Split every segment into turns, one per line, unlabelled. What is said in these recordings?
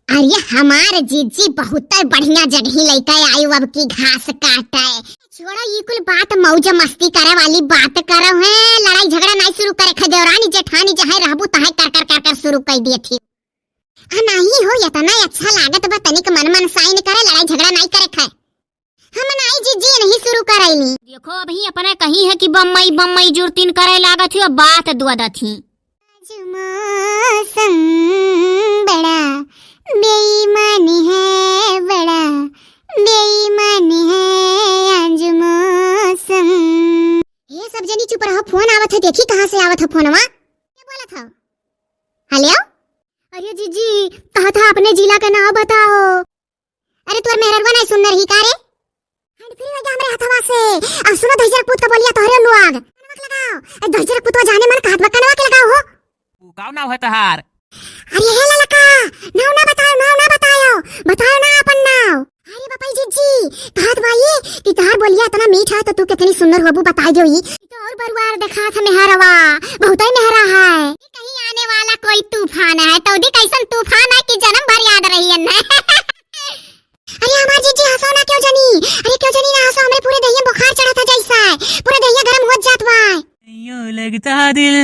अरे हमार जीजी बहुत बढ़िया जगह लेके आयु अब की घास काटे। छोड़ो ये कुल बात, मौज मस्ती करे वाली बात करो है। लड़ाई झगड़ा नहीं शुरू करे खे। देवरानी जेठानी जहाँ रहबू तहाँ कर शुरू कर दिए थी। नहीं हो या तना अच्छा लागत बा, तनिक मन साइन करे, लड़ाई झगड़ा नहीं करे खे। हम नहीं जीजी नहीं शुरू करैली।
देखो अभी अपने कही है कि बम्मई बम्मई जुर्तीन करे लागत थी और बात दुआदा थी।
मौसम बड़ा बेईमान है, बड़ा बेईमान है आज मौसम। ये सब जनी चुप रहो, फोन आवत है। देखी कहाँ से आवत है फोनवा। क्या बोला था? हेलो। अरे जीजी कहा था अपने जिला का नाम बताओ। अरे तोर मेहरवा नहीं सुन रही का रे? हैंड फ्री लगा हमरे हथवा से। अब सुनो दहजर पूत का बोलिया तोहरे लोग कनवा लगाओ। दहजर पूतवा जाने मन कहत बा कनवा के लगाओ हो।
काव नाव है तहार?
अरे हे ललका नाव ना बताओ ना अपन नाव। अरे बापाई जीजी कहत भाई कि तहार बोलिया इतना मीठा तो तू कितनी सुंदर होबू बता दो। ई तो और बरुआर देखा था मेहरवा, बहुत ही मेहरा है। कहीं आने वाला कोई तूफान है तो दी कैसन तूफान है कि जन्म भर याद रही है ना। अरे हमार जीजी हंसो ना क्यों जनी? अरे क्यों जनी ना हंसो, हमरे पूरे दहिया बुखार चढ़ा था जैसा है, पूरे दहिया गरम हो जात बा।
नहीं लगता दिल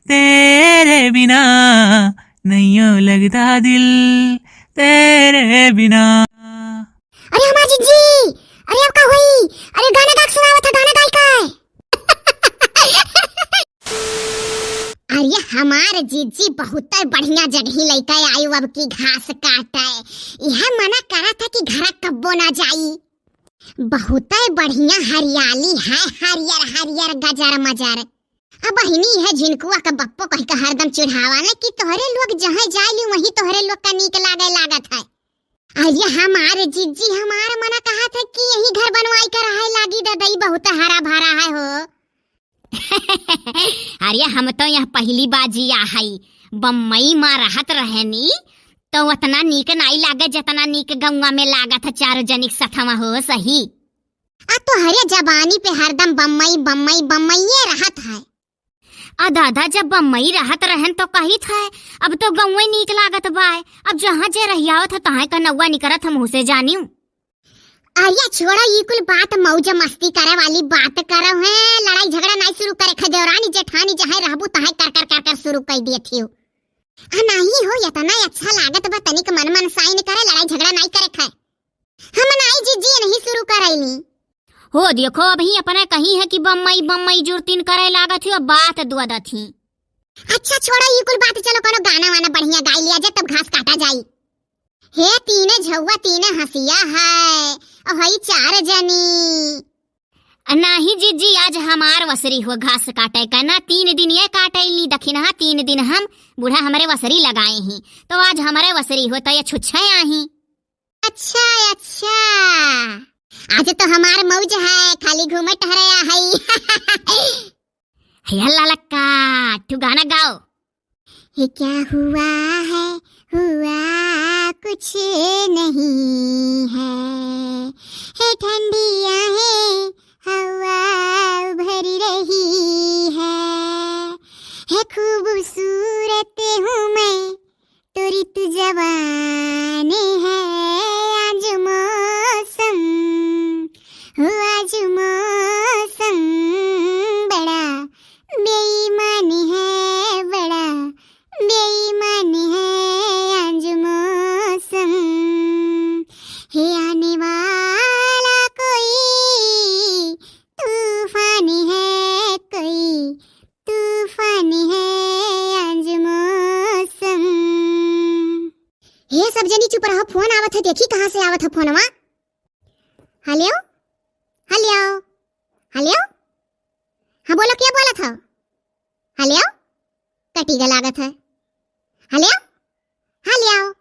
तेरे बिना, नहीं लगता दिल तेरे बिना।
अरे हमार जीजी, अरे अब का हुई? अरे गाना गा सुनावत है, गाना गाई का? अरे हमार जीजी बहुत बढ़िया जगह लेके आयु अब की घास काटे। यह मना करा था कि घर कब्बो ना जाई। बहुत बढ़िया हरियाली है, हरियर हरियर गजर मजर। अब बहिनी है झिनकुआ का बप्पो कह के हरदम चिढ़ावा ना कि तोहरे लोग जहाँ जाइली वहीं तोहरे लोग का नीक लागत है। अरे हमारे जीजी हमारा मना कहा था कि यही घर बनवाई कर रहा लागी ददई, बहुत हरा भरा है हो।
अरे हम तो यह पहली बाजी आई बम्मई माँ रहत रहनी तो उतना नीक नहीं लागे जितना नीक गौवा में लागत है। चारों जनिक सथवा हो सही।
तो हरे जबानी पे हरदम बम्मई बम्मई बम्मई ये रहत है।
दादा जब बम्मई रहत रहन तो कही था अब तो गौवे नीक लागत बाय। अब जहाँ जे रहियावत है तहाँ का नौवा निकरत हम उसे जानियो।
अरे छोड़ो ये कुल बात, मौज मस्ती करे वाली बात करो है। लड़ाई झगड़ा नहीं शुरू करे खे। देवरानी जेठानी जहाँ रहबू तहाँ कर शुरू कर दिए थी। नहीं हो या तना अच्छा लागत बा, तनिक मन साइन करे, लड़ाई झगड़ा नहीं करे खे। हम नहीं जीजी नहीं शुरू करैली।
हो देखो अभी अपने कही है कि बम्मई बम्मई जुर्तीन करे लागत थी और बात दुआदा थी।
अच्छा छोड़ो ये कुल बात, चलो कोनो गाना वाना बढ़िया गाई लिया जाए तब घास काटा जाई। हे तीने झौवा तीने हंसिया है और हई चार जनी।
नहीं जीजी आज हमार वसरी हो घास काटे का ना। 3 दिन ये काटेली दखिन हा, 3 दिन हम बूढ़ा हमारे वसरी लगाए हैं तो आज हमारे वसरी हो तो ये छुच्छे आही।
अच्छा आज तो हमार मौज है, खाली घूमे टहरे है।
हे ललका तू गाना गाओ।
ये क्या हुआ है, हुआ कुछ नहीं है ठंडियां है, हवा भर रही है खूबसूरत हूँ मैं, तुरित जवान है आज मौसम, आज मौसम बड़ा बेईमान है, बड़ा बेईमान है आज मौसम। है आने वाला कोई तूफान है, कोई तूफान है आज मौसम। ये सब जनी चुप रहो, फोन आवत है। देखी कहाँ से आवत है फोनवा। हेलो हेलो हेलो, हाँ बोलो क्या बोला था? हेलो कटी लागत है। हेलो हेलो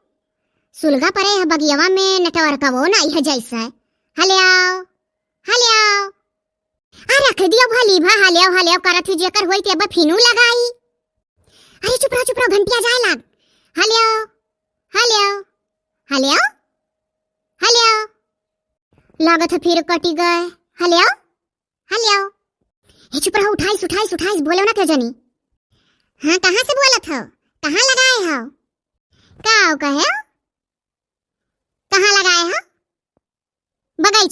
सुलगा परे है बगियावा में नेटवर्क वो ना यह जैसा है। हेलो हेलो रख दियो भली भा। हेलो हेलो करत ही जेकर होई ते फिनू लगाई। अरे चुप रहो घंटिया जाए लाग। हेलो हेलो हेलो हेलो लागत है फिर कटी गए। हेलो हेलो ये चुप रहो, उठाइस बोलो ना क्यों जनी। हाँ कहाँ से बोलत हो, कहाँ लगाए हो, का कहे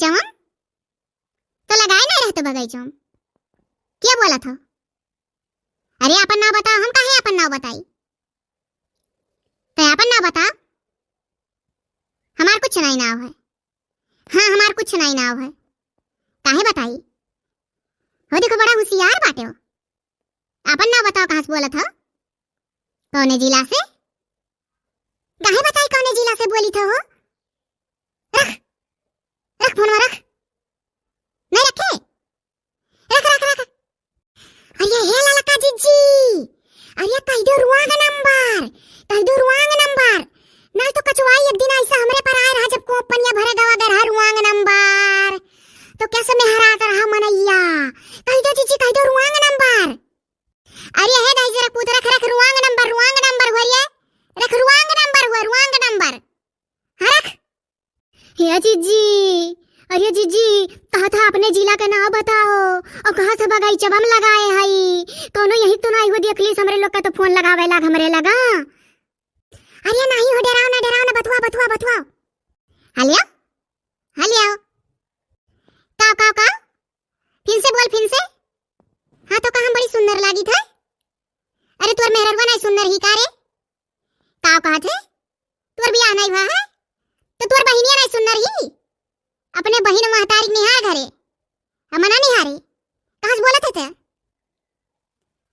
बगीचा में? तो लगाए नहीं रहते बगीचा में? क्या बोला था? अरे अपन नाव बताओ, हम काहे अपन नाव बताई? तो अपन नाव बता। हमार कुछ नहीं नाव है। हाँ, हमार कुछ नहीं नाव है। काहे बताई? हो देखो बड़ा होशियार बाटे हो। अपन नाव बताओ, कहाँ से बोला था? कौने जिला से? काहे बताई कौने जिला से बोली था हो? रख रख फोन में रख। नहीं रखे? रख रख रख। अरे हे ललका जीजी, अरे कह दो रुआंग नंबर ना तो कचवाई एक दिन ऐसा हमरे पर आए रहा जब कोपनिया भरे गवा दर हर रुआंग नंबर तो कैसे में हरा कर रहा मनैया। कह दो जीजी, कह दो रुआंग नंबर। अरे हे दाई जरा पूत रख रख रुआंग नंबर हो रे, रख रुआंग नंबर हाँ रख। हे जीजी, अरे जीजी कहा था अपने जिला का नाम बताओ और कहा था बगीचा में लगाए हई कौनो यही तो नहीं हो देखली हमरे लोग का तो फोन लगावे लाग हमरे लगा। अरे नहीं हो, डराओ ना बतवा हलिया का फिर से बोल फिर से। हाँ तो कहाँ बड़ी सुंदर लागी था। अरे तोर मेहरवा नहीं सुंदर ही का रे? का कहा थे तोर बियाह नहीं हुआ है तो तोर बहिनिया नहीं सुंदर ही? अपने बहिन महतारी निहार घरे मना निहारे कहाँ से बोलत थे?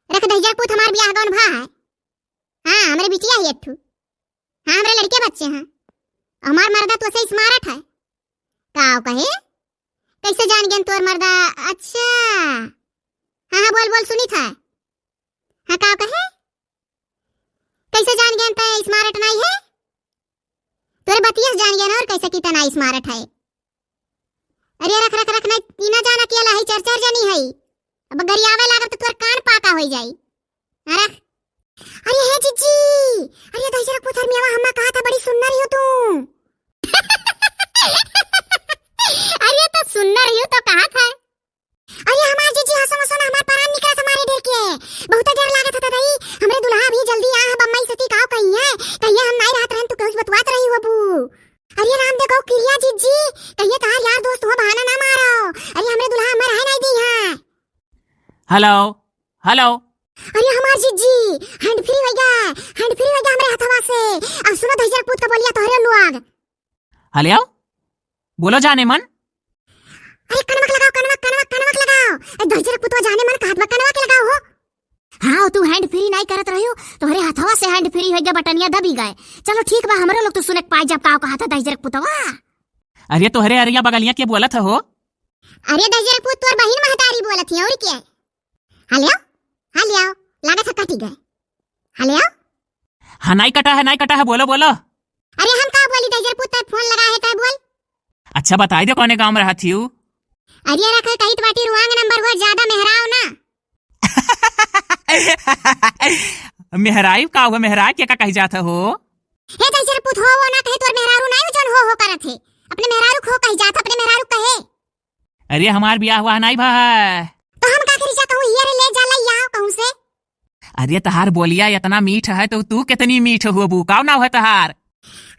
रख दहिजर पुत हमार बियाह कौन भा है? हाँ हमारे बिटिया ही एक हाँ हमारे लड़के बच्चे हैं। हमार मर्दा तो से स्मार्ट है। काओ कहे कैसे जान गए तोर मर्दा? अच्छा हाँ बोल सुनी था। हाँ काओ कहे कैसे जान गए ते स्मार्ट नहीं है? तोरे बतिया जान गए ना और कैसे कितना स्मार्ट है। अरे रख नहीं तीना जाना केला है चर्चा जानी है। अब गरियावे लागत तो तोर कान पाका हो जाई। रख। अरे हे जीजी, अरे दहिजरा पुथर मियावा हम्मा कहा था बड़ी सुंदर हो तू। अरे तो सुंदर हो तो कहा था? अरे हमार जीजी हंसो ना हमार प्राण निकला तुम्हारे डर के बहुत डर लागत था दई। हमरे दुल्हा भी जल्दी आ बम्मई सती काओ कहिए हम नहीं रहत रहन तू कुछ बतवात रही हो बू। अरे राम देखो क्रिया जीजी कहिए तार यार दोस्त हो बहाना ना मारो। अरे हमरे दुल्हा हमर है नहीं दी है।
हेलो
अरे हमार जीजी हैंड फ्री हो गया हमरे हथवा से। अब सुनो दहिजर पूत का बोलिया तोहरे लोग।
हलिया बोलो जाने मन।
अरे कनवक लगाओ दहिजर पूत जाने मन का हाथ में कनवक लगाओ हो। हाँ तू हैंड फ्री नहीं करत रहियो तोहरे हथवा से हैंड फ्री हो गया बटनिया दबी गए। चलो ठीक बा हमरे लोग तो सुने पाई जब काओ कहा था दहिजर पुतवा।
अरे तोहरे अरिया बगलिया के बोलत हो?
अरे दहिजर पूत तोर बहिन महतारी बोलत है और क्या? हलिया लागत है कटी गए। हलिया
हाँ नहीं कटा है बोलो।
अरे हम का बोली दहिजर पुत फोन लगा है ता बोल।
अच्छा बताई दो कौने गांव में रहा थी?
अरे रख कहित बाटी रुआंग नंबर हो ज्यादा मेहराओ ना।
मेहराई का होगा? मेहराई क्या कही जाता हो?
हे दहिजर पुत हो वो ना कहे तोर मेहरारू नहीं जन हो करत है अपने मेहरारू खो कही जाता अपने मेहरारू कहे।
अरे हमार बियाह हुआ नहीं भाई
तो हम का करी जा कहूं हियर ले जा लइया कहूं से।
अरे तहार बोलिया इतना मीठ है तो तू कितनी मीठ हो बू? काव नाव है तहार?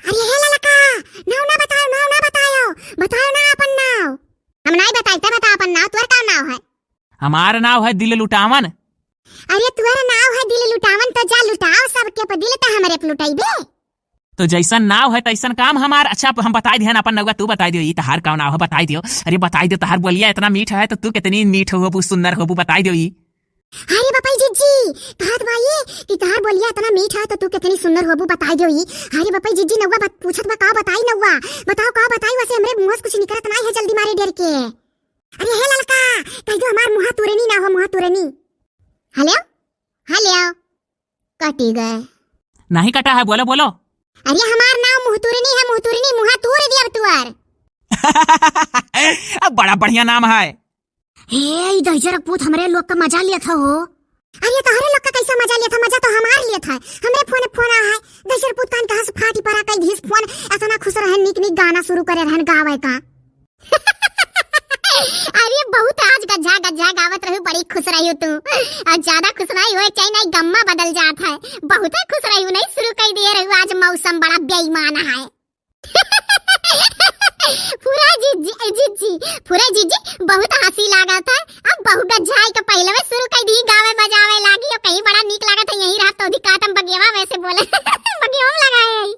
अरे हे ललका नाव ना बताओ ना अपन नाव। हम नहीं बताइते बता अपन नाव। तोर का नाव है?
हमार नाव है दिल लुटावन।
अरे तोर नाव है दिल लुटावन तो जा लुटाओ सबके पर दिल तो हमरे पे लुटाइबे।
तो जैसन नाव है तैसन काम हमार। अच्छा हम बताई दिया अपन नौवा तू बताई दियो तहार का नाव है बताई दियो। अरे बताई दियो तहार बोलिया इतना मीठ है तो तू कितनी मीठ हो बू सुंदर हो बू बताई दियो।
अरे बापा जीजी कहत भाई कि तहार बोलिया इतना मीठ है तो तू कितनी सुंदर हो बू बताई दियो। अरे बापा जीजी नौवा पूछत बा का बताई नौवा बताओ का बताई वैसे हमरे मुंह से कुछ निकलत नहीं है जल्दी मारे डर के। अरे हे ललका कह दो हमार मुंह तुरनी ना हो मुंह तुरनी। हलिया कटी गए।
नहीं कटा है बोलो।
अरे हमार नाम मुहतुरनी है मुहा तूर दिया तुआर।
अब बड़ा बढ़िया नाम है।
हे दहिजर पूत हमरे लोग का मजा लिया था हो। अरे तोहरे लोग का कैसा मजा लिया था? मजा तो हमार लिया था। हमरे फोन आ है दहिजर पूत कान कहां से फाटी पड़ा कई धीस फोन इतना खुश रहे निक गाना शुरू करे रहन गावे का। अरे बहुत आज गज्जा गावत रही बड़ी खुश रही तू। आज ज्यादा खुश नहीं हो चाहे नहीं गम्मा बदल जात है। बहुत खुश रही नहीं शुरू कर दिए रही आज मौसम बड़ा बेईमान है। पूरा जीजी पूरा जीजी बहुत हंसी लागा था। अब बहु गजाई के पहले में शुरू कर दी गावे बजावे लागी और कहीं बड़ा नीक लागा था। यही रात तो अधिक काटम बगेवा वैसे बोले बगेवा लगाए।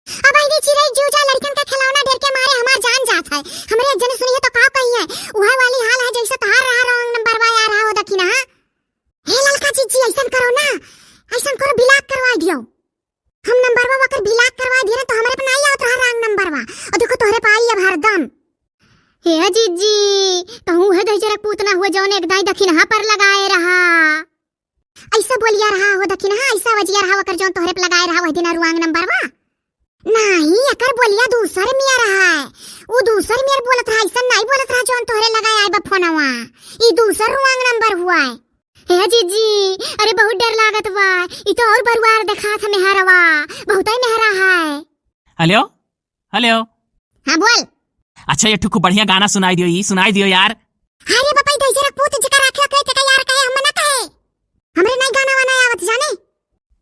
अब आई चिड़ै जूजा लड़कन का खिलौना डर के मारे हमार जान जात है। हमरे एक जने सुनिए तो का कही है वह वाली हाल है जैसे तहार रहा रंग नंबर बा यार हो दखिना। हे ललका जीजी ऐसा करो ना, ऐसा करो बिलाक करवा दियो। हम नंबर बा कर बिलाक करवा दिए तो हमारे पे नहीं आवत रहा रंग नंबर बा और देखो तोहरे पाई अब हरदम। हे जीजी कहूं है दजरक पूतना हुए जौन एक दाई दखिनहा पर लगाए रहा। ऐसा बोलिया रहा हो दखिनहा ऐसा वजिया रहा कर जौन तोहरे पे लगाए रहा वह दिन रुआंग नंबर बा नहीं एकर बोलिया दूसर मिया रहा है। वो दूसर मिया बोलत रहा ऐसा नहीं बोलत रहा जौन तोहरे लगाए आए बा फोनवा। ई दूसर रुआंग नंबर हुआ है। हे जीजी अरे बहुत डर लागत बा। ई तो और बरुआर देखा था मेहरवा बहुत ही मेहरा है।
हेलो हेलो
हां बोल।
अच्छा ये ठुक बढ़िया गाना सुनाई दियो, ई सुनाई दियो यार।
अरे बापा दइसे रख पूत जका राखियो कहे तका यार कहे हम ना कहे हमरे नहीं गाना वाना आवत जाने।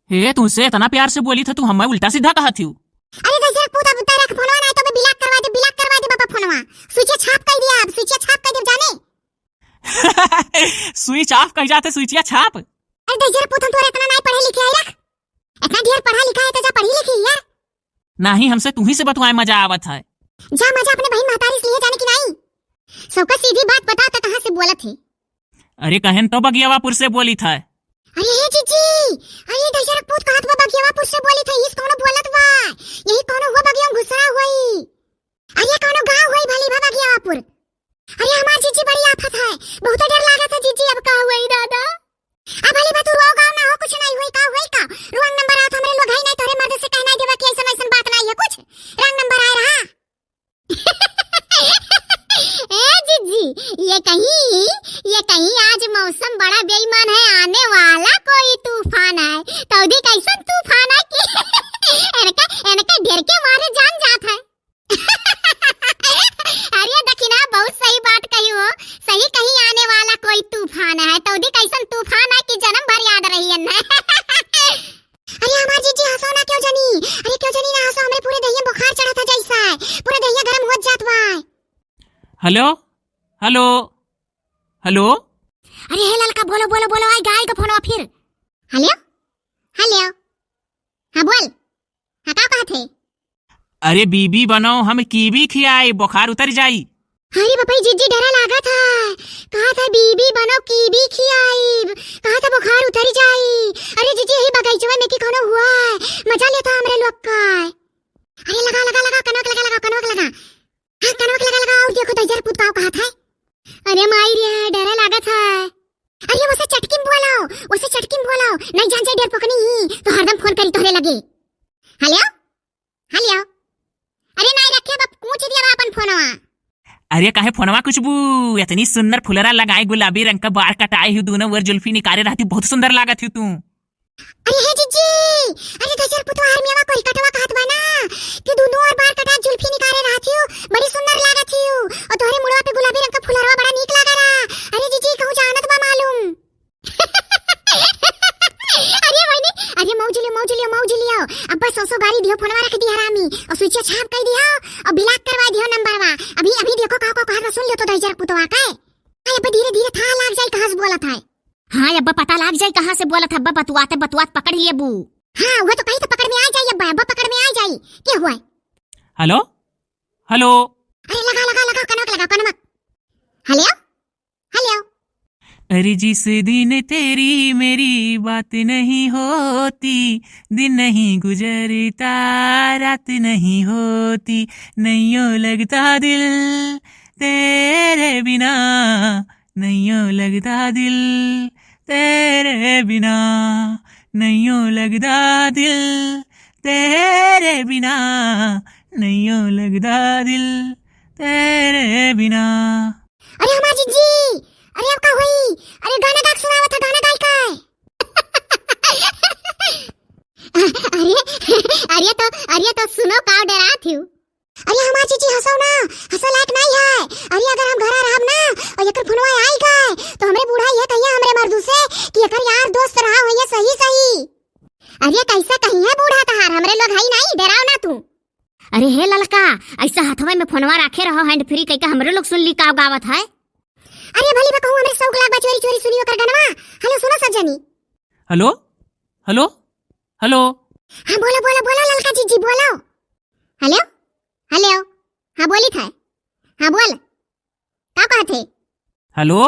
हे तुमसे इतना प्यार से बोली था तू हमें उल्टा सीधा कहा थी।
अरे दइसे रख पूत अब तेरे के फोनवा नहीं तो मैं बिलाक करवा दे बाबा फोनवा। स्विच छाप कर दिया, अब स्विच छाप कर दे जाने।
स्विच ऑफ कह जाते स्विचिया छाप।
अरे दइसे रख पूत हम तोरे इतना नहीं पढ़े लिखे आई रख। इतना ढेर पढ़ा लिखा है तो जा पढ़ी लिखी यार।
नहीं हमसे तू ही से बतवाए मजा आवत है।
जा मजा अपने बहन महतारी से लिए जाने की नहीं। सबका सीधी बात बता तो कहां से बोलत है।
अरे कहन तो बगियावापुर से बोली था।
अरे हे जीजी अरे दशरथ पूत कहत बा बगियावापुर से बोली था। इस कोनो बोलत बा यही कोनो हुआ बगिया घुसरा हुई। अरे कोनो गांव हुई भली बा बगियावापुर। अरे हमार जीजी बड़ी आफत है बहुत डर लागत है जीजी। अब का हुई दादा अब भली बा तू रो गांव ना हो कुछ नहीं हुई का रुआंग नंबर आवत हमरे लोग है नहीं तोरे मर्द से कहना देबा कि ऐसा ऐसा बात नहीं है कुछ रंग नंबर आ रहा। ए जीजी ये कहीं आज मौसम बड़ा बेईमान है। आने वाला कोई तूफान है तो दी कैसन तूफान है कि एनका ढेर के मारे जान जात है। अरे दखिना बहुत सही बात कही हो। सही कहीं आने वाला कोई तूफान है तो दी कैसन तूफान है कि जन्म भर याद रही है। अरे हमार जीजी हंसो ना क्यों जनी। अरे क्यों जनी ना हंसो हमरे पूरे दहिया बुखार चढ़ा था जैसा है पूरा दहिया गरम हो जात बा।
हेलो हेलो हेलो
अरे हे ललका बोलो बोलो बोलो आई गाय का फोनवा फिर। हेलो हेलो हां बोल हां का कहत है।
अरे बीबी बनो हम कीवी खियाए बुखार उतर जाई।
अरे बापा जीजी डरा लागा था कहा था बीबी बनो कीवी खियाई कहा था बुखार उतर जाई। अरे जीजी यही बगीचवा में की कोनो हुआ है मजा लेता हमरे लोग का। अरे लगा लगा लगा कनक लगा लगा कनक लगा हां कनक लगा लगा और देखो दजर पुत का कहा था। अरे माई रे डरा लागा था। अरे उसे चटकिन बोलाओ नहीं जान से डर पकनी ही तो हरदम फोन करी तोरे लगे। हेलो हेलो अरे नहीं रखे बाप पूछ दिया अपन फोनवा।
अरे काहे फोनवा कुछ बू इतनी सुंदर फुलरा लगाई गुलाबी रंग का बार कटाई हूँ दोनों वर जुल्फी निकाले रहती बहुत सुंदर लागत थी तू।
अरे हे जीजी अरे दशर पुतो आर्मिया को कटवा कहत बा ना कि दोनों और बार कटा जुल्फी निकाले रहती हूँ बड़ी सुंदर लागत थी और तोहरे मुड़वा पे गुलाबी रंग का फुलरवा बड़ा नीक लागा रहा। अरे जीजी कहूं जानत बा मालूम। अरे वही अरे मौज लियो अब्बा सो गाड़ी दियो फोनवा रख दी हरामी और स्विच छाप कर दियो और बिलाक करवा दियो नंबरवा। अभी देखो का कहा सुन लियो तो दशर पुतवा का है अब धीरे धीरे था लाग जाए कहां से बोलत है।
हाँ अब्बा पता लग जाए कहाँ से बोला था। अब्बा बतुआते पकड़ लिए बू।
हाँ वो तो कहीं तो पकड़ में आ जाए अब्बा पकड़ में आ जाए क्या हुआ।
हेलो हेलो
अरे लगा कनक हेलो हेलो।
अरे जिस दिन तेरी मेरी बात नहीं होती दिन नहीं गुजरता रात नहीं होती नैयो लगता दिल तेरे बिना नैयो लगता दिल तेरे बिना नैयो लगता दिल तेरे बिना नैयो लगता दिल तेरे बिना।
अरे हमार जीजी अरे अब का हुई। अरे गाना गा सुनावा था गाना गाय का अरे तो सुनो का डरा थी। अरे हमार जीजी हंसो ना हंसो लायक नहीं है। अरे अगर हम घर रहब ना और एकर फोनवा आई गए तो हमरे बूढ़ा ये कहिया हमरे मर्दू से कि एकर यार दोस्त रहा हो ये सही। अरे कैसा कहीं है बूढ़ा तहार हमरे लोग है नहीं डराओ ना तू।
अरे हे ललका, ऐसा हथवा में फोनवा राखे रहो हैंड फ्री कह के हमरे लोग सुन ली का गावत है।
अरे भली बा कहूं हमरे शौक लाग बा चोरी चोरी सुनियो कर गनवा। हेलो सुनो सब जनी।
Hello hello hello.
हां बोलो बोलो बोलो ललका जीजी बोलो। हेलो हेलो हां बोली था। हां बोल का कहत है।
हेलो।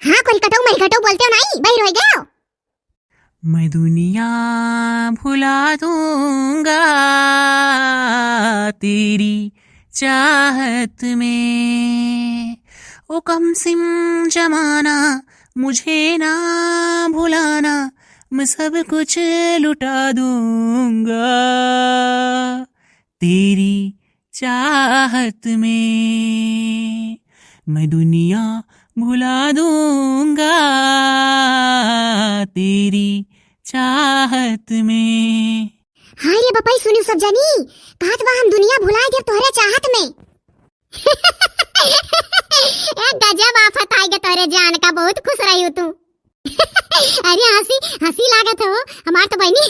हां कोई कटो मरी कटो बोलते हो नहीं बहिर हो गए।
मैं दुनिया भुला दूंगा तेरी चाहत में, ओ कम सिम जमाना मुझे ना भुलाना, मैं सब कुछ लुटा दूंगा तेरी चाहत में, मैं दुनिया भुला दूंगा तेरी चाहत में।
हाय रे बपाई सुनियो सब जनी, कहत बा हम दुनिया भुला दे तोहरे चाहत में।
ए गजब आफत आई गे तोरे जान का, बहुत खुश रही हो तू।
अरे हंसी हंसी लागत हो हमार तो बहनी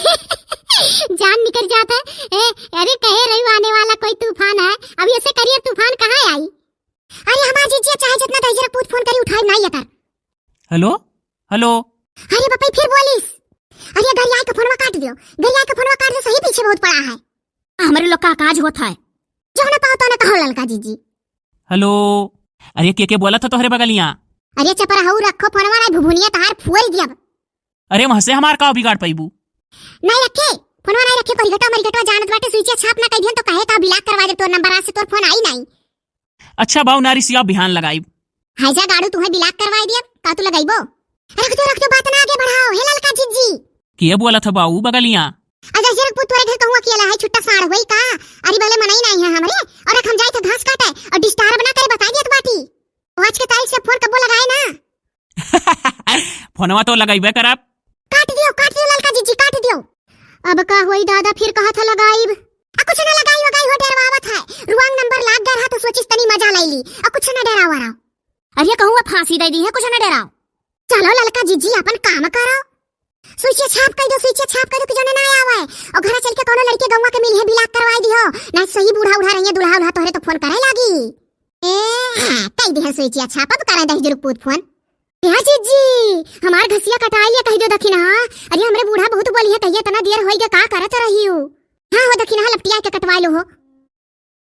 जान निकल जाता है। अरे कहे रही आने वाला कोई तूफान है, अभी ऐसे करिए तूफान कहाँ आई। अरे हमार जीजी चाहे जितना दजरा पूछ फोन करी उठाई नहीं यार।
Hello hello.
अरे बपाई फिर बोलिस। अरे गरिया का फोनवा काट दियो, गरिया का फोनवा काट दो, सही पीछे बहुत पड़ा है।
हमरे लोग का काज होता है
जो न पाओ तो न कहो ललका जीजी।
हेलो। अरे के बोला था तोहरे बगलिया।
अरे चपरा हऊ रखो फोनवा ना भुभुनिया तहार फुल दिया।
अरे वहां से हमार का बिगाड़ पाईबू।
नहीं रखे फोनवा नहीं रखे, परिगटा मरिगटा जानत बाटे स्विच छाप ना कहियन तो कहे ता ब्लॉक करवा दे तोर नंबर आ से तोर फोन आई नहीं।
अच्छा बाऊ नारी सिया बिहान लगाई।
हाइजा गाड़ू तुम्हें ब्लॉक करवा दिया का तू लगाइबो। रख दो बात ना आगे बढ़ाओ हे ललका जीजी।
के बोला था बाऊ बगलिया।
अगर जरक पुत तोरे घर कहूं अकेला है छुट्टा साड़ होई का। अरे भले मनाई नहीं है हमरे, और हम जाई तो घास काटे और डिस्टर्ब ना करे बता दिया तो बाटी। आज के तारीख से फोन कबो लगाए ना।
फोनवा तो लगाइबे करब।
काट दियो ललका जीजी काट दियो। अब का होई दादा फिर कहा था लगाइब। कुछ ना लगाई वगाई हो डरवावत है, रुआंग नंबर लाग गया रहा तो सोचिस तनी मजा ले ली। कुछ ना डरावा रहा।
अरे कहूँ फांसी दे दी है, कुछ न डराओ।
चलो ललका जीजी अपन काम करो। स्विच छाप कर दो कि जाने ना आवे, और घर चल के कोनो लड़के गौवा के मिल है ब्लॉक करवाई दियो, नहीं सही बूढ़ा उठा रही है दुल्हा उल्हा तोहरे तो फोन करे लागी। कई दे स्विच छाप अब करे दही जरूर पूत फोन। या जीजी हमार घसिया कटा लिया कह दो दखिना। अरे हमरे बूढ़ा बहुत बोली है कहिए तना देर होई गे का करत रही हो। हां हो दखिना लपटिया के कटवा लो हो।